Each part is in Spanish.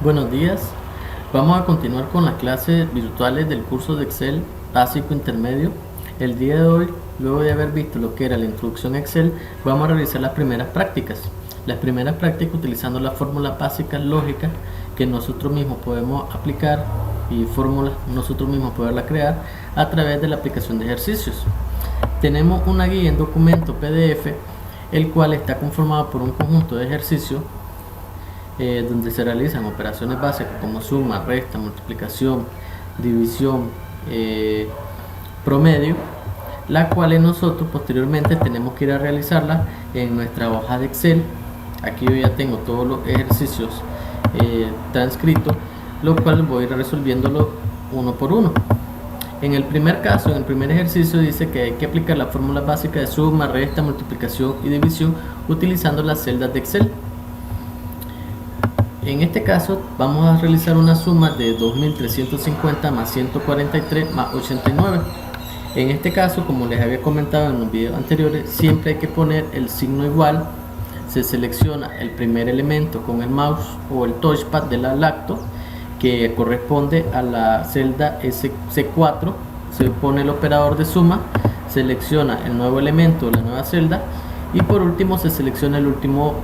Buenos días, vamos a continuar con las clases virtuales del curso de Excel básico intermedio. El día de hoy, luego de haber visto lo que era la introducción a Excel, vamos a realizar las primeras prácticas. Las primeras prácticas utilizando las fórmulas básicas lógicas que nosotros mismos podemos aplicar y fórmulas nosotros mismos poderlas crear a través de la aplicación de ejercicios. Tenemos una guía en documento PDF, el cual está conformado por un conjunto de ejercicios donde se realizan operaciones básicas como suma, resta, multiplicación, división, promedio, las cuales nosotros posteriormente tenemos que ir a realizarlas en nuestra hoja de Excel. Aquí yo ya tengo todos los ejercicios transcritos, lo cual voy a ir resolviéndolo uno por uno. En el primer caso, en el primer ejercicio, dice que hay que aplicar la fórmula básica de suma, resta, multiplicación y división utilizando las celdas de Excel. En este caso vamos a realizar una suma de 2350 más 143 más 89. En este caso, como les había comentado en los videos anteriores, siempre hay que poner el signo igual. Se selecciona el primer elemento con el mouse o el touchpad de la lacto, que corresponde a la celda C4. Se pone el operador de suma, selecciona el nuevo elemento, la nueva celda, y por último se selecciona el último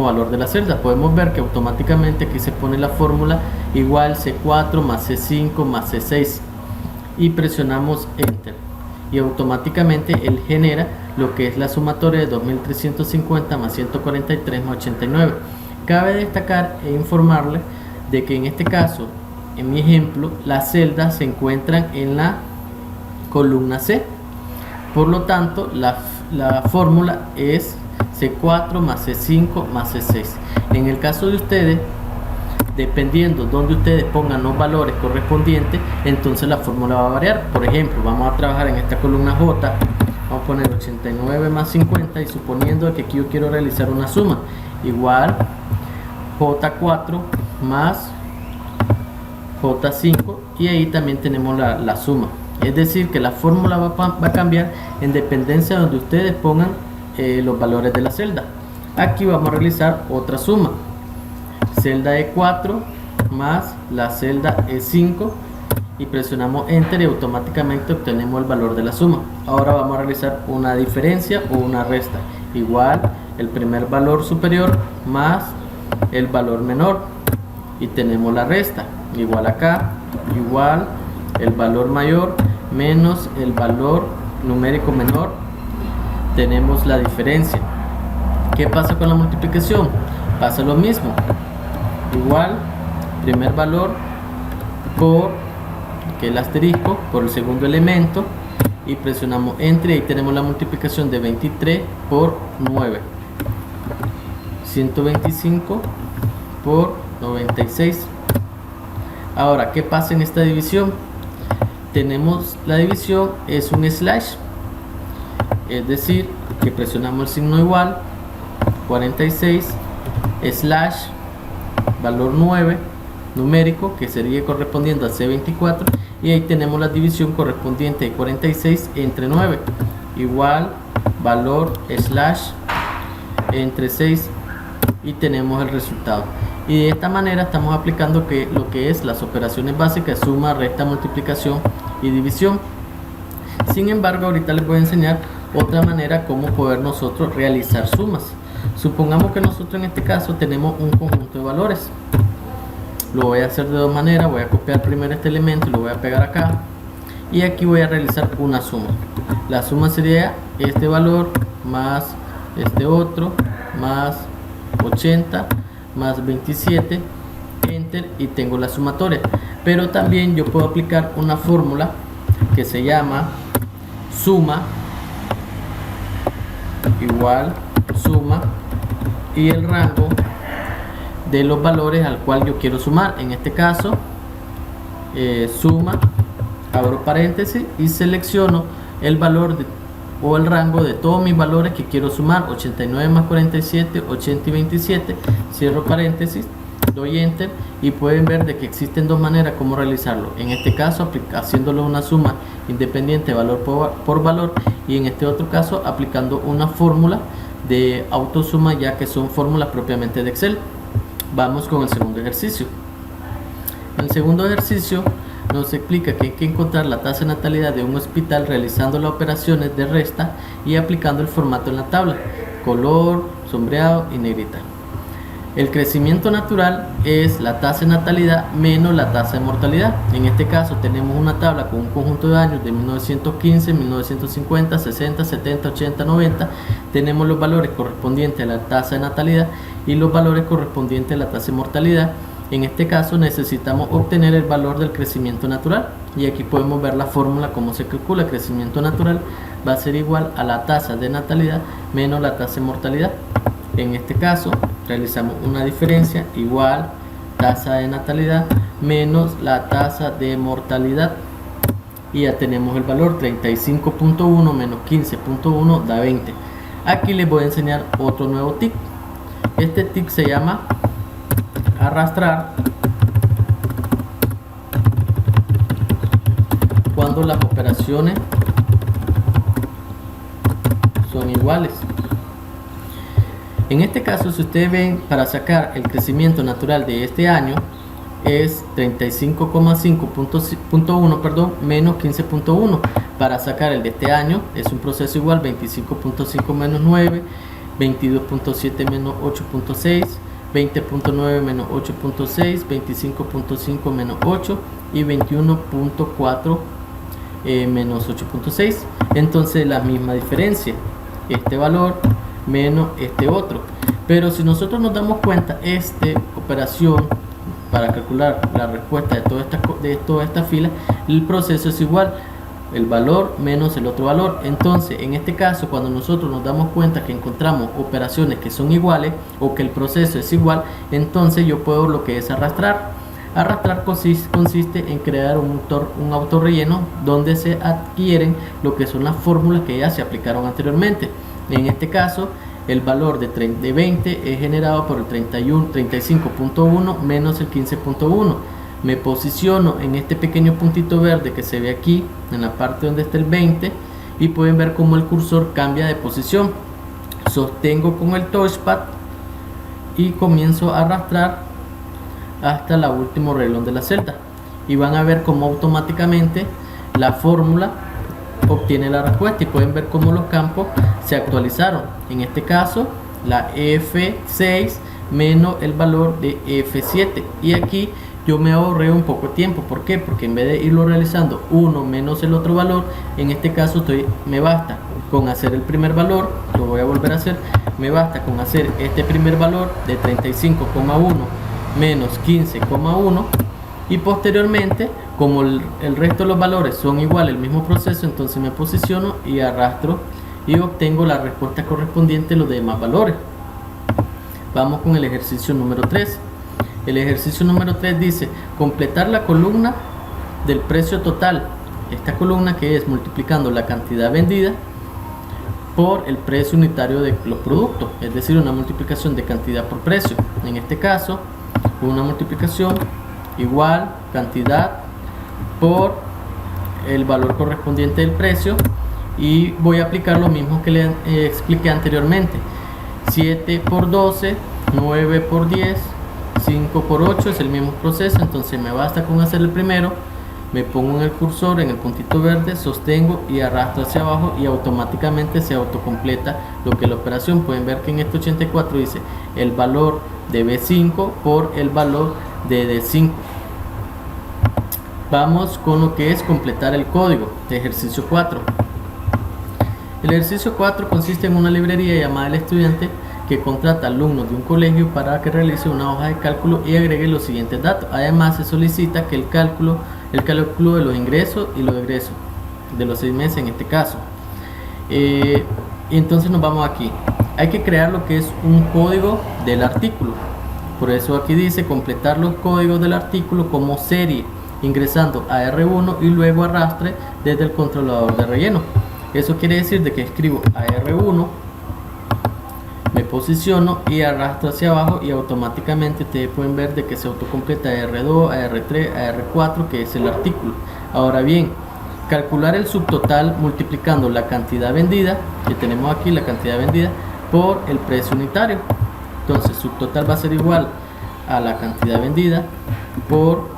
valor de la celda. Podemos ver que automáticamente aquí se pone la fórmula igual C4 más C5 más C6 y presionamos Enter, y automáticamente él genera lo que es la sumatoria de 2350 más 143 más 89. Cabe destacar e informarle de que en este caso, en mi ejemplo, las celdas se encuentran en la columna C, por lo tanto la fórmula es C4 más C5 más C6. En el caso de ustedes, dependiendo donde ustedes pongan los valores correspondientes, entonces la fórmula va a variar. Por ejemplo, vamos a trabajar en esta columna J, vamos a poner 89 más 50, y suponiendo que aquí yo quiero realizar una suma, igual J4 más J5, y ahí también tenemos la suma. Es decir, que la fórmula va a cambiar en dependencia de donde ustedes pongan los valores de la celda. Aquí vamos a realizar otra suma, celda E4 más la celda E5, y presionamos Enter y automáticamente obtenemos el valor de la suma. Ahora vamos a realizar una diferencia o una resta, igual el primer valor superior más el valor menor, y tenemos la resta, igual acá, igual el valor mayor menos el valor numérico menor, tenemos la diferencia. ¿Qué pasa con la multiplicación? Pasa lo mismo, igual primer valor por que el asterisco por el segundo elemento, y presionamos Enter, y ahí tenemos la multiplicación de 23 por 9, 125 por 96. Ahora, ¿qué pasa en esta división? Tenemos la división, es un slash, es decir, que presionamos el signo igual, 46 slash valor 9 numérico, que sería correspondiendo a C24, y ahí tenemos la división correspondiente de 46 entre 9, igual valor slash entre 6, y tenemos el resultado. Y de esta manera estamos aplicando lo que es las operaciones básicas: suma, resta, multiplicación y división. Sin embargo, ahorita les voy a enseñar otra manera como poder nosotros realizar sumas. Supongamos que nosotros en este caso tenemos un conjunto de valores. Lo voy a hacer de dos maneras. Voy a copiar primero este elemento y lo voy a pegar acá, y aquí voy a realizar una suma. La suma sería este valor más este otro más 80 más 27, Enter, y tengo la sumatoria. Pero también yo puedo aplicar una fórmula que se llama suma igual suma y el rango de los valores al cual yo quiero sumar. En este caso, suma, abro paréntesis y selecciono el valor o el rango de todos mis valores que quiero sumar: 89 más 47, 80 y 27, cierro paréntesis, doy Enter, y pueden ver de que existen dos maneras como realizarlo. En este caso, haciéndolo una suma independiente valor por valor, y en este otro caso aplicando una fórmula de autosuma, ya que son fórmulas propiamente de Excel. Vamos con el segundo ejercicio. En el segundo ejercicio nos explica que hay que encontrar la tasa de natalidad de un hospital realizando las operaciones de resta y aplicando el formato en la tabla: color, sombreado y negrita. El crecimiento natural es la tasa de natalidad menos la tasa de mortalidad. En este caso tenemos una tabla con un conjunto de años de 1915, 1950, 60, 70, 80, 90. Tenemos los valores correspondientes a la tasa de natalidad y los valores correspondientes a la tasa de mortalidad. En este caso necesitamos obtener el valor del crecimiento natural, y aquí podemos ver la fórmula cómo se calcula. El crecimiento natural va a ser igual a la tasa de natalidad menos la tasa de mortalidad. En este caso realizamos una diferencia igual tasa de natalidad menos la tasa de mortalidad, y ya tenemos el valor. 35.1 menos 15.1 da 20. Aquí les voy a enseñar otro nuevo tip. Este tip se llama arrastrar cuando las operaciones son iguales. En este caso, si ustedes ven, para sacar el crecimiento natural de este año es 35,5.1 menos 15.1. Para sacar el de este año es un proceso igual: 25.5 menos 9, 22.7 menos 8.6, 20.9 menos 8.6, 25.5 menos 8 y 21.4 menos 8.6. Entonces la misma diferencia, este valor menos este otro. Pero si nosotros nos damos cuenta, esta operación para calcular la respuesta de toda esta fila, el proceso es igual: el valor menos el otro valor. Entonces en este caso, cuando nosotros nos damos cuenta que encontramos operaciones que son iguales o que el proceso es igual, entonces yo puedo lo que es arrastrar. Arrastrar consiste en crear un autorrelleno donde se adquieren lo que son las fórmulas que ya se aplicaron anteriormente. En este caso, el valor de 20 es generado por el 35.1 menos el 15.1. Me posiciono en este pequeño puntito verde que se ve aquí en la parte donde está el 20, y pueden ver cómo el cursor cambia de posición. Sostengo con el touchpad y comienzo a arrastrar hasta el último renglón de la celda, y van a ver cómo automáticamente la fórmula obtiene la respuesta, y pueden ver cómo los campos se actualizaron. En este caso, la F6 menos el valor de F7, y aquí yo me ahorré un poco de tiempo. ¿Por qué? Porque en vez de irlo realizando uno menos el otro valor, en este caso me basta con hacer el primer valor. Lo voy a volver a hacer. Me basta con hacer este primer valor de 35,1 menos 15,1, y posteriormente, como el resto de los valores son iguales, el mismo proceso, entonces me posiciono y arrastro y obtengo la respuesta correspondiente a los demás valores. Vamos con el ejercicio número 3. El ejercicio número 3 dice completar la columna del precio total. Esta columna, que es multiplicando la cantidad vendida por el precio unitario de los productos, es decir, una multiplicación de cantidad por precio. En este caso, una multiplicación igual cantidad por el valor correspondiente del precio, y voy a aplicar lo mismo que le expliqué anteriormente: 7 por 12, 9 por 10, 5 por 8, es el mismo proceso. Entonces me basta con hacer el primero, me pongo en el cursor en el puntito verde, sostengo y arrastro hacia abajo, y automáticamente se autocompleta lo que es la operación. Pueden ver que en este 84 dice el valor de B5 por el valor de D5. Vamos con lo que es completar el código de ejercicio 4. El ejercicio 4 consiste en una librería llamada El Estudiante, que contrata alumnos de un colegio para que realice una hoja de cálculo y agregue los siguientes datos. Además, se solicita que el cálculo de los ingresos y los egresos de los 6 meses en este caso. Y entonces nos vamos aquí. Hay que crear lo que es un código del artículo. Por eso aquí dice completar los códigos del artículo como serie, ingresando a R1 y luego arrastre desde el controlador de relleno. Eso quiere decir de que escribo a R1, me posiciono y arrastro hacia abajo, y automáticamente ustedes pueden ver de que se autocompleta a R2, a R3, a R4, que es el artículo. Ahora bien, calcular el subtotal multiplicando la cantidad vendida, que tenemos aquí la cantidad vendida, por el precio unitario. Entonces subtotal va a ser igual a la cantidad vendida por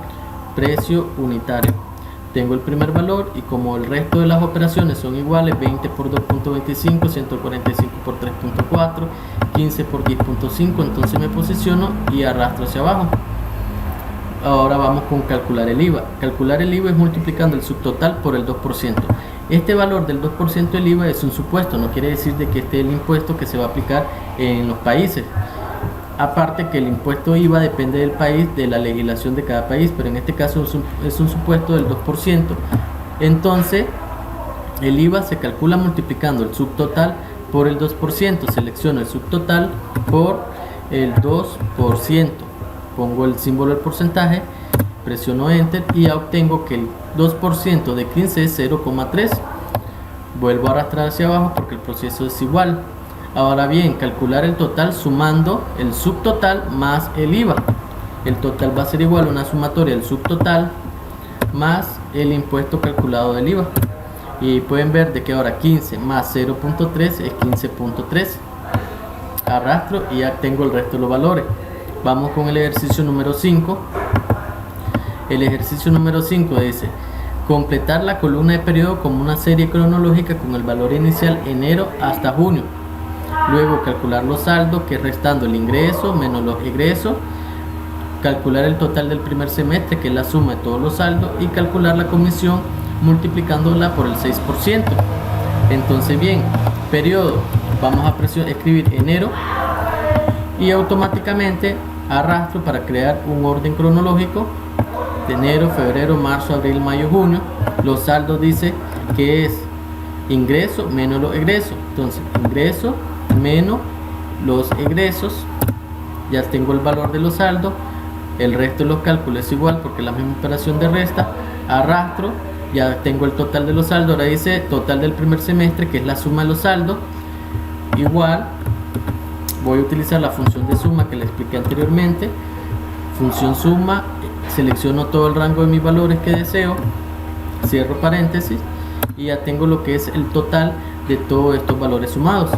precio unitario. Tengo el primer valor y como el resto de las operaciones son iguales, 20 por 2.25, 145 por 3.4, 15 por 10.5, entonces me posiciono y arrastro hacia abajo. Ahora vamos con calcular el IVA. Calcular el IVA es multiplicando el subtotal por el 2%. Este valor del 2% del IVA es un supuesto, no quiere decir de que este es el impuesto que se va a aplicar en los países. Aparte que el impuesto IVA depende del país, de la legislación de cada país, pero en este caso es un supuesto del 2%. Entonces, el IVA se calcula multiplicando el subtotal por el 2%. Selecciono el subtotal por el 2%. Pongo el símbolo del porcentaje, presiono Enter y ya obtengo que el 2% de 15 es 0,3. Vuelvo a arrastrar hacia abajo porque el proceso es igual. Ahora bien, calcular el total sumando el subtotal más el IVA. El total va a ser igual a una sumatoria del subtotal más el impuesto calculado del IVA. Y pueden ver de que ahora 15 más 0.3 es 15.3. Arrastro y ya tengo el resto de los valores. Vamos con el ejercicio número 5. El ejercicio número 5 dice: completar la columna de periodo como una serie cronológica con el valor inicial enero hasta junio. Luego calcular los saldos, que es restando el ingreso menos los egresos. Calcular el total del primer semestre, que es la suma de todos los saldos. Y calcular la comisión multiplicándola por el 6%. Entonces bien, periodo, vamos a escribir enero y automáticamente arrastro para crear un orden cronológico de enero, febrero, marzo, abril, mayo, junio. Los saldos dice que es ingreso menos los egresos. Entonces ingreso menos los egresos, ya tengo el valor de los saldos. El resto de los cálculos es igual porque es la misma operación de resta. Arrastro, ya tengo el total de los saldos. Ahora dice total del primer semestre, que es la suma de los saldos, igual. Voy a utilizar la función de suma que le expliqué anteriormente. Función suma, selecciono todo el rango de mis valores que deseo, cierro paréntesis y ya tengo lo que es el total de todos estos valores sumados.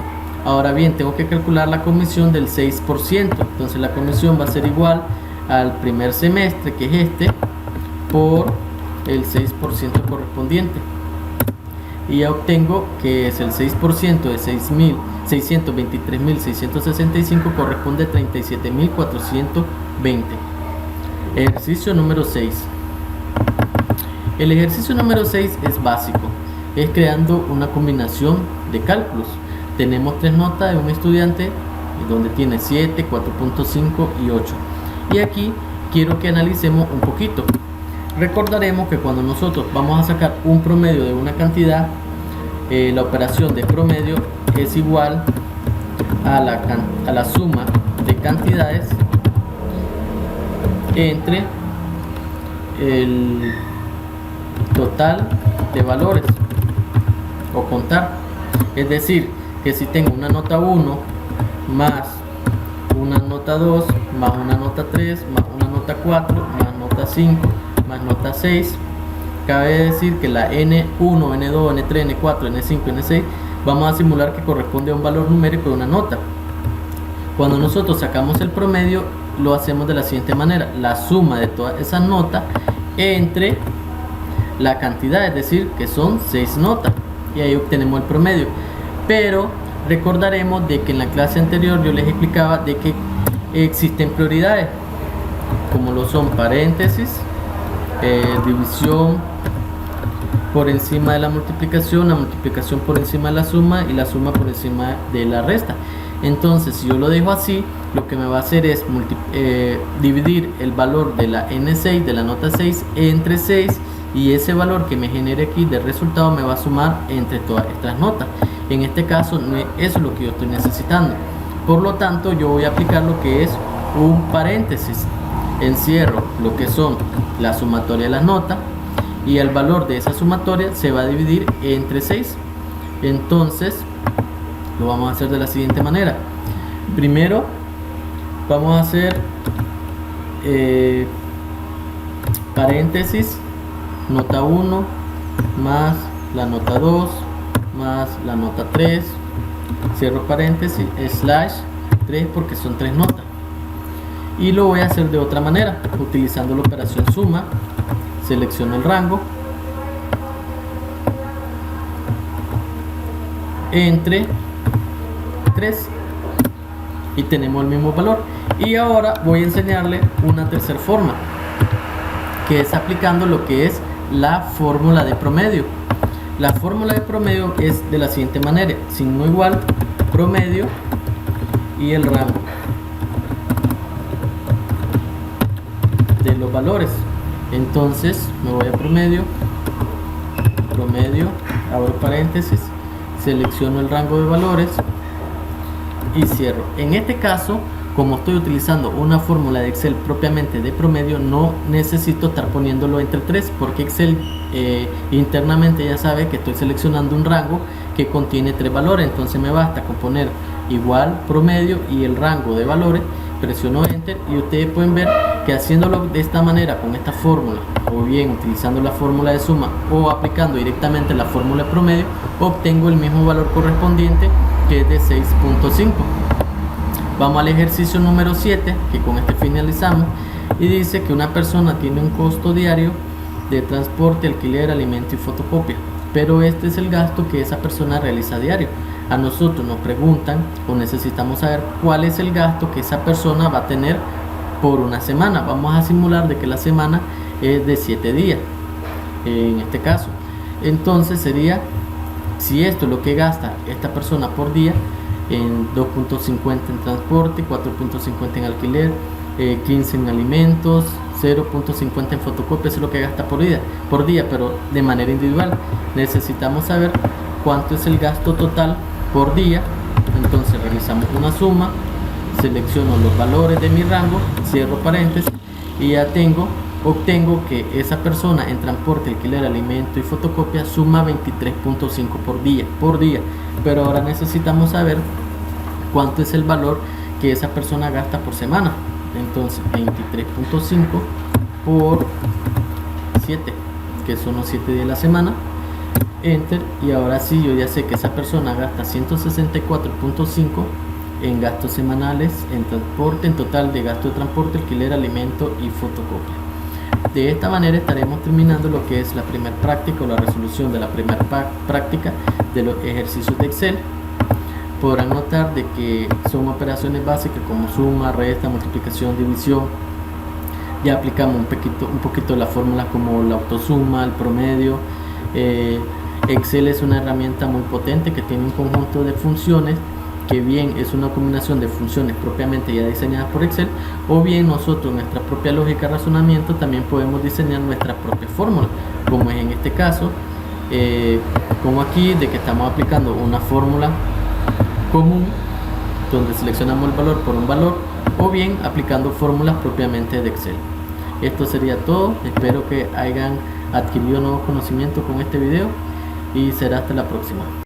Ahora bien, tengo que calcular la comisión del 6%. Entonces la comisión va a ser igual al primer semestre, que es este, por el 6% correspondiente. Y ya obtengo que es el 6% de 623.665 corresponde a 37.420. Ejercicio número 6. El ejercicio número 6 es básico. Es creando una combinación de cálculos. Tenemos tres notas de un estudiante donde tiene 7, 4.5 y 8. Y aquí quiero que analicemos un poquito. Recordaremos que cuando nosotros vamos a sacar un promedio de una cantidad, la operación de promedio es igual a la suma de cantidades entre el total de valores o contar. Es decir, que si tengo una nota 1 más una nota 2 más una nota 3 más una nota 4 más nota 5 más nota 6, cabe decir que la N1, N2, N3, N4, N5, N6 vamos a simular que corresponde a un valor numérico de una nota. Cuando nosotros sacamos el promedio lo hacemos de la siguiente manera: la suma de todas esas notas entre la cantidad, es decir, que son 6 notas, y ahí obtenemos el promedio. Pero recordaremos de que en la clase anterior yo les explicaba de que existen prioridades, como lo son paréntesis, división por encima de la multiplicación por encima de la suma y la suma por encima de la resta. Entonces, si yo lo dejo así, lo que me va a hacer es dividir el valor de la N6, de la nota 6, entre 6, y ese valor que me genere aquí de resultado me va a sumar entre todas estas notas. En este caso, eso es lo que yo estoy necesitando. Por lo tanto, yo voy a aplicar lo que es un paréntesis. Encierro lo que son la sumatoria de las notas y el valor de esa sumatoria se va a dividir entre 6. Entonces, lo vamos a hacer de la siguiente manera. Primero, vamos a hacer paréntesis, nota 1 más la nota 2 más la nota 3, cierro paréntesis, slash 3 porque son 3 notas. y lo voy a hacer de otra manera, utilizando la operación suma. Selecciono el rango entre 3 y tenemos el mismo valor. Y ahora voy a enseñarle una tercera forma, que es aplicando lo que es la fórmula de promedio. La fórmula de promedio es de la siguiente manera: signo igual, promedio y el rango de los valores. Entonces me voy a promedio, abro paréntesis, selecciono el rango de valores y cierro. En este caso, como estoy utilizando una fórmula de Excel propiamente de promedio, no necesito estar poniéndolo entre 3, porque Excel internamente ya sabe que estoy seleccionando un rango que contiene 3 valores. Entonces me basta con poner igual, promedio y el rango de valores. Presiono enter y ustedes pueden ver que haciéndolo de esta manera con esta fórmula, o bien utilizando la fórmula de suma o aplicando directamente la fórmula de promedio, obtengo el mismo valor correspondiente, que es de 6.5. Vamos al ejercicio número 7, que con este finalizamos, y dice que una persona tiene un costo diario de transporte, alquiler, alimento y fotocopia, pero este es el gasto que esa persona realiza a diario. A nosotros nos preguntan o necesitamos saber cuál es el gasto que esa persona va a tener por una semana. Vamos a simular de que la semana es de 7 días en este caso. Entonces sería, si esto es lo que gasta esta persona por día, en 2.50 en transporte, 4.50 en alquiler, 15 en alimentos, 0.50 en fotocopia, eso es lo que gasta por día, pero de manera individual. Necesitamos saber cuánto es el gasto total por día. Entonces realizamos una suma, selecciono los valores de mi rango, cierro paréntesis y ya obtengo que esa persona en transporte, alquiler, alimento y fotocopia suma 23.5 por día. Pero ahora necesitamos saber cuánto es el valor que esa persona gasta por semana. Entonces 23.5 por 7, que son los 7 días de la semana. Enter, y ahora sí yo ya sé que esa persona gasta 164.5 en gastos semanales en transporte, en total de gasto de transporte, alquiler, alimento y fotocopia. De esta manera estaremos terminando lo que es la primera práctica o la resolución de la primera práctica de los ejercicios de Excel. Podrán notar de que son operaciones básicas como suma, resta, multiplicación, división. Ya aplicamos un poquito las fórmulas como la autosuma, el promedio. Excel es una herramienta muy potente que tiene un conjunto de funciones, que bien es una combinación de funciones propiamente ya diseñadas por Excel, o bien nosotros en nuestra propia lógica de razonamiento también podemos diseñar nuestra propia fórmula, como es en este caso, como aquí, de que estamos aplicando una fórmula común donde seleccionamos el valor por un valor, o bien aplicando fórmulas propiamente de Excel. Esto sería todo. Espero que hayan adquirido nuevos conocimientos con este video y será hasta la próxima.